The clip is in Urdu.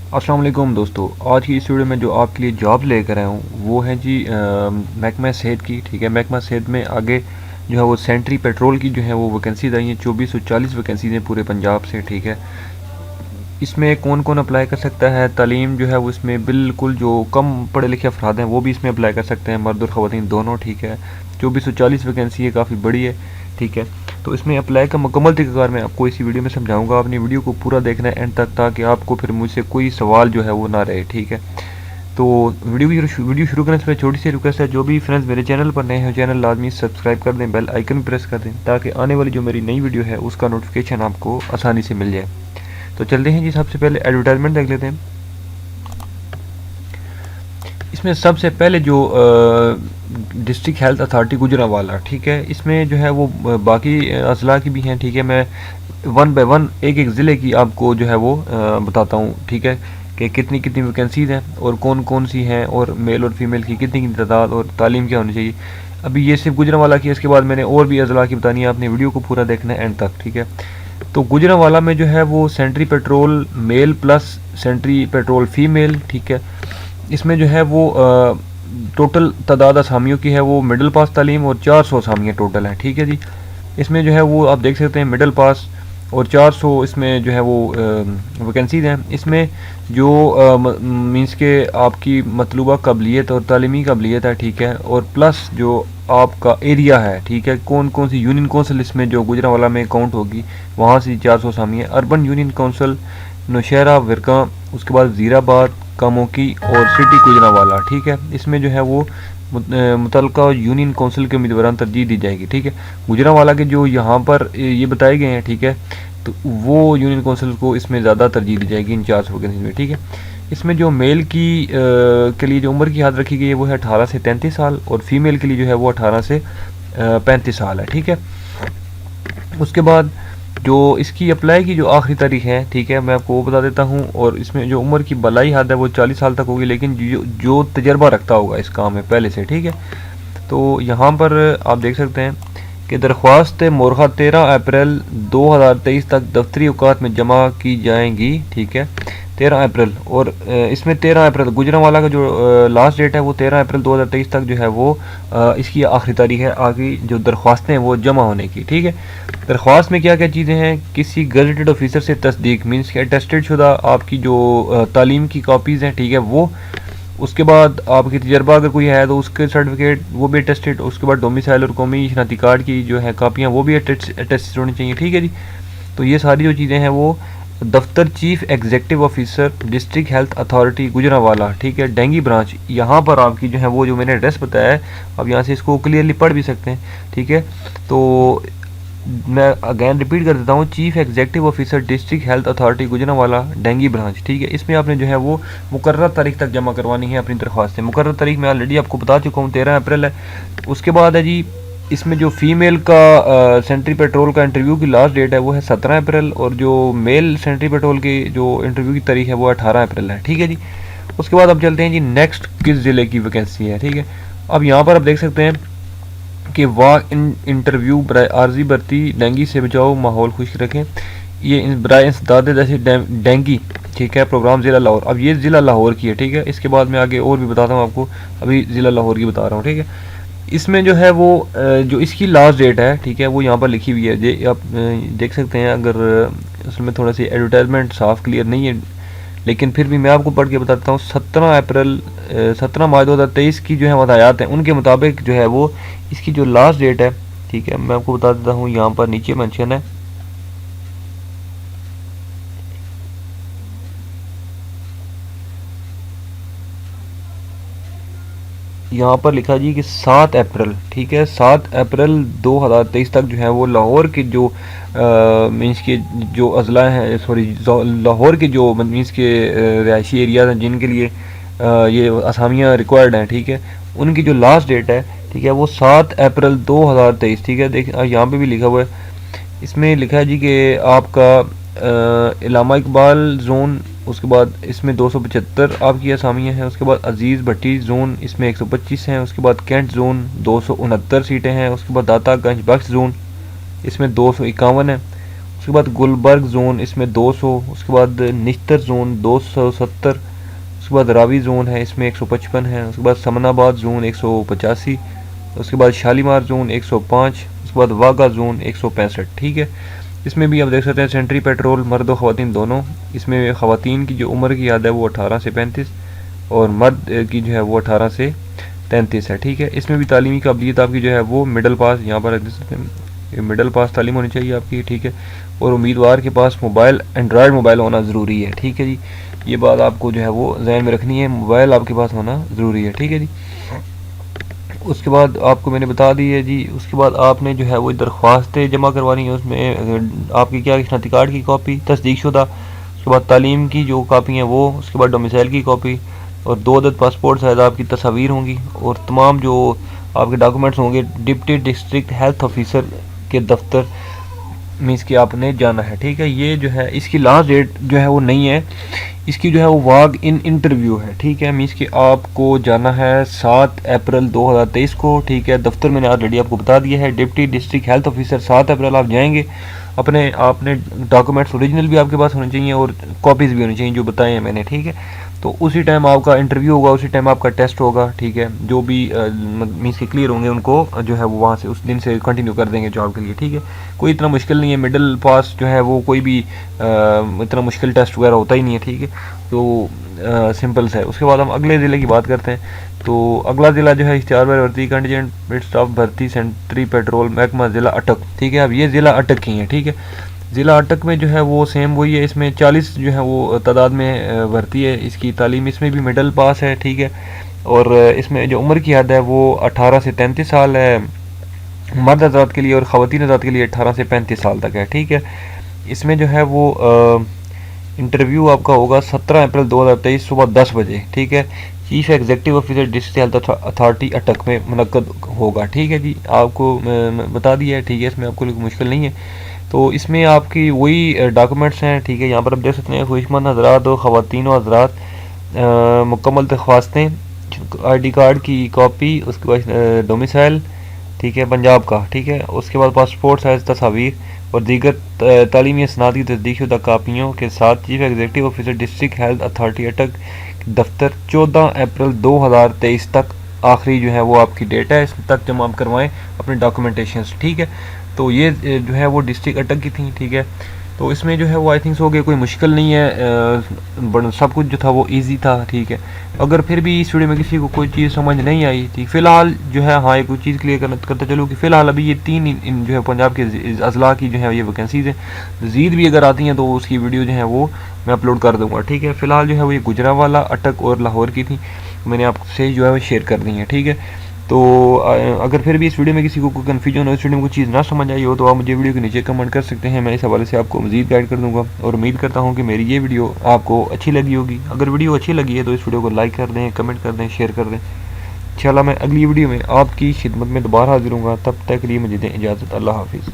السلام علیکم دوستو، آج کی اس ویڈیو میں جو آپ کے لیے جاب لے کر آیا ہوں وہ ہے جی محکمہ صحت کی. ٹھیک ہے، محکمہ صحت میں آگے جو ہے وہ سینٹری پیٹرول کی جو ہے وہ ویکنسیز آئی ہیں. 2440 ویکنسیز ہیں پورے پنجاب سے. ٹھیک ہے، اس میں کون کون اپلائی کر سکتا ہے؟ تعلیم جو ہے وہ اس میں بالکل جو کم پڑھے لکھے افراد ہیں وہ بھی اس میں اپلائی کر سکتے ہیں، مرد اور خواتین دونوں. ٹھیک ہے، 2440 ویکنسی ہے، کافی بڑی ہے. ٹھیک ہے، تو اس میں اپلائی کا مکمل طریقہ کار میں آپ کو اسی ویڈیو میں سمجھاؤں گا. آپ نے ویڈیو کو پورا دیکھنا ہے اینڈ تک، تاکہ آپ کو پھر مجھ سے کوئی سوال جو ہے وہ نہ رہے. ٹھیک ہے، تو ویڈیو شروع کرنے سے پہلے چھوٹی سی ریکویسٹ ہے، جو بھی فرینڈز میرے چینل پر نئے ہیں چینل لازمی سبسکرائب کر دیں، بیل آئیکن پریس کر دیں، تاکہ آنے والی جو میری نئی ویڈیو ہے اس کا نوٹیفیکیشن آپ کو آسانی سے مل جائے. تو چلتے ہیں جی، سب سے پہلے ایڈورٹائزمنٹ دیکھ لیتے ہیں. اس میں سب سے پہلے جو ڈسٹرکٹ ہیلتھ اتھارٹی گوجرانوالہ، ٹھیک ہے، اس میں جو ہے وہ باقی اضلاع کی بھی ہیں. ٹھیک ہے، میں ون بائی ون ایک ایک ضلع کی آپ کو جو ہے وہ بتاتا ہوں. ٹھیک ہے، کہ کتنی کتنی ویکنسیز ہیں اور کون کون سی ہیں، اور میل اور فیمیل کی کتنی کتنی تعداد، اور تعلیم کیا ہونی چاہیے. ابھی یہ صرف گوجرانوالہ کی ہے، اس کے بعد میں نے اور بھی اضلاع کی بتانی ہے. آپ نے ویڈیو کو پورا دیکھنا ہے اینڈ تک. ٹھیک ہے، تو گوجرانوالہ میں جو ہے وہ سینٹری پیٹرول میل پلس سینٹری پیٹرول فیمیل. ٹھیک ہے، اس میں جو ہے وہ ٹوٹل تعداد اسامیوں کی ہے وہ مڈل پاس تعلیم، اور 400 اسامیاں ٹوٹل ہیں. ٹھیک ہے جی، اس میں جو ہے وہ آپ دیکھ سکتے ہیں مڈل پاس اور 400 اس میں جو ہے وہ ویکنسیز ہیں. اس میں جو مینس کہ آپ کی مطلوبہ قابلیت اور تعلیمی قابلیت ہے. ٹھیک ہے، اور پلس جو آپ کا ایریا ہے. ٹھیک ہے، کون کون سی یونین کونسل اس میں جو گوجرانوالہ میں کاؤنٹ ہوگی، وہاں سے 400 اسامی ہیں. اربن یونین کونسل نوشہرہ، ورکاں، اس کے بعد وزیر آباد، کاموکی اور سٹی گوجرانوالہ. ٹھیک ہے، اس میں جو ہے وہ متعلقہ یونین کونسل کے امیدواران ترجیح دی جائے گی. ٹھیک ہے، گوجرانوالہ کے جو یہاں پر یہ بتائے گئے ہیں، ٹھیک ہے، تو وہ یونین کونسل کو اس میں زیادہ ترجیح دی جائے گی ان 400 ویکنسیز میں. ٹھیک ہے، اس میں جو میل کی کے لیے جو عمر کی حد رکھی گئی ہے وہ ہے 18 سے 33 سال، اور فیمیل کے لیے جو ہے وہ 18 سے 35 سال ہے. ٹھیک ہے، اس کے بعد جو اس کی اپلائی کی جو آخری تاریخ ہے، ٹھیک ہے، میں آپ کو وہ بتا دیتا ہوں. اور اس میں جو عمر کی بلائی حد ہے وہ 40 سال تک ہوگی، لیکن جو تجربہ رکھتا ہوگا اس کام میں پہلے سے. ٹھیک ہے، تو یہاں پر آپ دیکھ سکتے ہیں کہ درخواست مورخہ 13 اپریل 2023 تک دفتری اوقات میں جمع کی جائیں گی. ٹھیک ہے، 13 اپریل، اور اس میں 13 اپریل گوجرانوالہ کا جو لاسٹ ڈیٹ ہے وہ 13 اپریل 2023 تک جو ہے وہ اس کی آخری تاریخ ہے آگے جو درخواستیں ہیں وہ جمع ہونے کی. ٹھیک ہے، درخواست میں کیا کیا چیزیں ہیں؟ کسی گزٹڈ آفیسر سے تصدیق، مینس کہ اٹیسٹڈ شدہ آپ کی جو تعلیم کی کاپیز ہیں. ٹھیک ہے، وہ، اس کے بعد آپ کی تجربہ اگر کوئی ہے تو اس کے سرٹیفکیٹ وہ بھی اٹیسٹڈ. اس کے بعد ڈومیسائل اور قومی شناختی کارڈ کی جو ہے کاپیاں وہ بھی اٹیسٹڈ ہونی چاہیے. ٹھیک ہے جی، تو یہ ساری جو چیزیں ہیں وہ دفتر chief executive officer district health authority Gujranwala, ٹھیک ہے، ڈینگی برانچ، یہاں پر آپ کی جو ہے وہ جو میں نے ایڈریس بتایا ہے آپ یہاں سے اس کو کلیئرلی پڑھ بھی سکتے ہیں. ٹھیک ہے، تو میں اگین ریپیٹ کر دیتا ہوں، chief executive officer district health authority Gujranwala dengue branch. ٹھیک ہے، اس میں آپ نے جو ہے وہ مقررہ تاریخ تک جمع کروانی ہے اپنی درخواستیں. مقررہ تاریخ میں آلریڈی آپ کو بتا چکا ہوں 13 اپریل ہے. اس کے بعد ہے جی، اس میں جو فیمیل کا سینٹری پیٹرول کا انٹرویو کی لاسٹ ڈیٹ ہے وہ ہے 17 اپریل، اور جو میل سینٹری پیٹرول کی جو انٹرویو کی تاریخ ہے وہ 18 اپریل ہے. ٹھیک ہے جی، اس کے بعد اب چلتے ہیں جی نیکسٹ کس ضلع کی ویکنسی ہے. ٹھیک ہے، اب یہاں پر آپ دیکھ سکتے ہیں کہ واک انٹرویو برائے عارضی بھرتی، ڈینگی سے بچاؤ، ماحول خشک رکھیں، یہ برائے انسداد جیسے ڈینگی. ٹھیک ہے، پروگرام ضلع لاہور. اب یہ ضلع لاہور کی ہے. ٹھیک ہے، اس کے بعد میں آگے اور بھی بتاتا ہوں آپ کو، ابھی ضلع لاہور کی بتا رہا ہوں. ٹھیک ہے، اس میں جو ہے وہ جو اس کی لاسٹ ڈیٹ ہے، ٹھیک ہے، وہ یہاں پر لکھی ہوئی ہے. آپ دیکھ سکتے ہیں، اگر اس میں تھوڑا سی ایڈورٹائزمنٹ صاف کلیئر نہیں ہے، لیکن پھر بھی میں آپ کو پڑھ کے بتاتا ہوں. 17 مارچ 2023 کی جو ہے ہدایات ہیں ان کے مطابق جو ہے وہ اس کی جو لاسٹ ڈیٹ ہے. ٹھیک ہے، میں آپ کو بتا دیتا ہوں، یہاں پر نیچے مینشن ہے، یہاں پر لکھا جی کہ 7 اپریل. ٹھیک ہے، 7 اپریل 2023 تک جو ہے وہ لاہور کے جو مینس کے جو اضلاع ہیں، سوری، لاہور کے جو مینس کے رہائشی ایریاز ہیں جن کے لیے یہ اسامیاں ریکوائرڈ ہیں، ٹھیک ہے، ان کی جو لاسٹ ڈیٹ ہے، ٹھیک ہے، وہ 7 اپریل 2023. ٹھیک ہے، دیکھ یہاں پہ بھی لکھا ہوا ہے، اس میں لکھا ہے جی کہ آپ کا علامہ اقبال زون، اس کے بعد اس میں 275 آپ کی اسامیاں ہیں. اس کے بعد عزیز بھٹی زون، اس میں 125 ہیں. اس کے بعد کینٹ زون 269 سیٹیں ہیں. اس کے بعد داتا گنج بخش زون، اس میں 251 ہیں. اس کے بعد گلبرگ زون اس میں 200، اس کے بعد نشتر زون 270، اس کے بعد راوی زون ہے اس میں 155 ہے، اس کے بعد سمن آباد زون 185، اس کے بعد شالیمار زون 105، اس کے بعد واگا زون 165، ٹھیک ہے۔ اس میں بھی آپ دیکھ سکتے ہیں سینٹری پیٹرول مرد و خواتین دونوں، اس میں خواتین کی جو عمر کی حد ہے وہ 18 سے 35 اور مرد کی جو ہے وہ 18 سے 33 ہے، ٹھیک ہے۔ اس میں بھی تعلیمی قابلیت آپ کی جو ہے وہ مڈل پاس، یہاں پر دیکھ سکتے ہیں مڈل پاس تعلیم ہونی چاہیے آپ کی، ٹھیک ہے، اور امیدوار کے پاس موبائل اینڈرائڈ موبائل ہونا ضروری ہے، ٹھیک ہے جی۔ یہ بات آپ کو جو ہے وہ ذہن میں رکھنی ہے، موبائل آپ کے پاس ہونا ضروری ہے، ٹھیک ہے جی۔ اس کے بعد آپ کو میں نے بتا دی ہے جی، اس کے بعد آپ نے جو ہے وہ درخواستیں جمع کروانی ہے، اس میں آپ کی کیا شناختی کارڈ کی کاپی تصدیق شدہ، اس کے بعد تعلیم کی جو کاپی ہیں وہ، اس کے بعد ڈومیسائل کی کاپی اور 2 عدد پاسپورٹ سائز آپ کی تصاویر ہوں گی، اور تمام جو آپ کے ڈاکومنٹس ہوں گے ڈپٹی ڈسٹرکٹ ہیلتھ آفیسر کے دفتر مینس کہ آپ نے جانا ہے، ٹھیک ہے۔ یہ جو ہے اس کی لاسٹ ڈیٹ جو ہے وہ نہیں ہے، اس کی جو ہے وہ واگ ان انٹرویو ہے، ٹھیک ہے، مینس کہ آپ کو جانا ہے 7 اپریل 2023 کو، ٹھیک ہے۔ دفتر میں نے آلریڈی آپ کو بتا دیا ہے، deputy district health officer 7 April آپ جائیں گے، آپ نے ڈاکومنٹس اوریجنل بھی آپ کے پاس ہونے چاہیے اور کاپیز بھی ہونی چاہیے جو بتائے ہیں میں نے، ٹھیک ہے۔ تو اسی ٹائم آپ کا انٹرویو ہوگا، اسی ٹائم آپ کا ٹیسٹ ہوگا، ٹھیک ہے۔ جو بھی مینس کے کلیئر ہوں گے ان کو جو ہے وہ وہاں سے اس دن سے کنٹینیو کر دیں گے جاب کے لیے، ٹھیک ہے۔ کوئی اتنا مشکل نہیں ہے، مڈل پاس جو ہے وہ کوئی بھی اتنا مشکل ٹیسٹ وغیرہ ہوتا ہی نہیں ہے، ٹھیک ہے، تو سمپل سے ہے۔ اس کے بعد ہم اگلے ضلع کی بات کرتے ہیں، تو اگلا ضلع جو ہے اشتہار بھرتی کنٹینجنٹ اسٹاف بھرتی سینٹری پیٹرول محکمہ ضلع اٹک، ٹھیک ہے۔ اب یہ ضلع اٹک کی ہیں، ٹھیک ہے۔ ضلع اٹک میں جو ہے وہ سیم وہی ہے، اس میں 40 جو ہے وہ تعداد میں بھرتی ہے، اس کی تعلیم اس میں بھی مڈل پاس ہے، ٹھیک ہے، اور اس میں جو عمر کی حد ہے وہ 18 سے 33 سال ہے مرد حضرات کے لیے، اور خواتین حضرات کے لیے 18 سے 35 سال تک ہے، ٹھیک ہے۔ اس میں جو ہے وہ انٹرویو آپ کا ہوگا 17 اپریل 2023 صبح 10 بجے، ٹھیک ہے۔ Chief executive officer district health authority Attock میں منعقد ہوگا، ٹھیک ہے جی۔ آپ کو بتا دیا ہے، ٹھیک ہے، اس میں آپ کو کوئی مشکل نہیں ہے۔ تو اس میں آپ کی وہی ڈاکومنٹس ہیں، ٹھیک ہے، یہاں پر آپ دیکھ سکتے ہیں خواہشمند حضرات و خواتین و حضرات مکمل درخواستیں، آئی ڈی کارڈ کی کاپی، اس کے بعد ڈومیسائل، ٹھیک ہے، پنجاب کا، ٹھیک ہے، اس کے بعد پاسپورٹ سائز تصاویر اور دیگر تعلیمی اسناد کی تصدیق شدہ کاپیوں کے ساتھ chief executive officer district health authority Attock دفتر 14 اپریل 2023 تک آخری جو ہے وہ آپ کی ڈیٹ ہے، اس تک جمع آپ کروائیں اپنے ڈاکومنٹیشنز، ٹھیک ہے۔ تو یہ جو ہے وہ ڈسٹرکٹ اٹک کی تھیں، ٹھیک ہے۔ تو اس میں جو ہے وہ آئی تھنک سو کہ کوئی مشکل نہیں ہے، سب کچھ جو تھا وہ ایزی تھا، ٹھیک ہے۔ اگر پھر بھی اس ویڈیو میں کسی کو کوئی چیز سمجھ نہیں آئی تھی، فی الحال جو ہے ہاں ایک چیز کلیئر کرتا چلوں کہ فی الحال ابھی یہ 3 جو ہے پنجاب کے اضلاع کی جو ہے یہ ویکینسیز ہیں، مزید بھی اگر آتی ہیں تو اس کی ویڈیو جو ہے وہ میں اپلوڈ کر دوں گا، ٹھیک ہے۔ فی الحال جو ہے وہ یہ گجرانوالہ، اٹک اور لاہور کی تھیں، میں نے آپ سے جو ہے وہ شیئر کر دی ہیں، ٹھیک ہے۔ تو اگر پھر بھی اس ویڈیو میں کسی کو کوئی کنفیوژن ہو، اس ویڈیو میں کوئی چیز نہ سمجھ آئی ہو تو آپ مجھے ویڈیو کے نیچے کمنٹ کر سکتے ہیں، میں اس حوالے سے آپ کو مزید گائیڈ کر دوں گا، اور امید کرتا ہوں کہ میری یہ ویڈیو آپ کو اچھی لگی ہوگی۔ اگر ویڈیو اچھی لگی ہے تو اس ویڈیو کو لائک کر دیں، کمنٹ کر دیں، شیئر کر دیں۔ انشاءاللہ میں اگلی ویڈیو میں آپ کی خدمت میں دوبارہ حاضر ہوں گا، تب تک کے لیے مجھے دیں اجازت، اللہ حافظ۔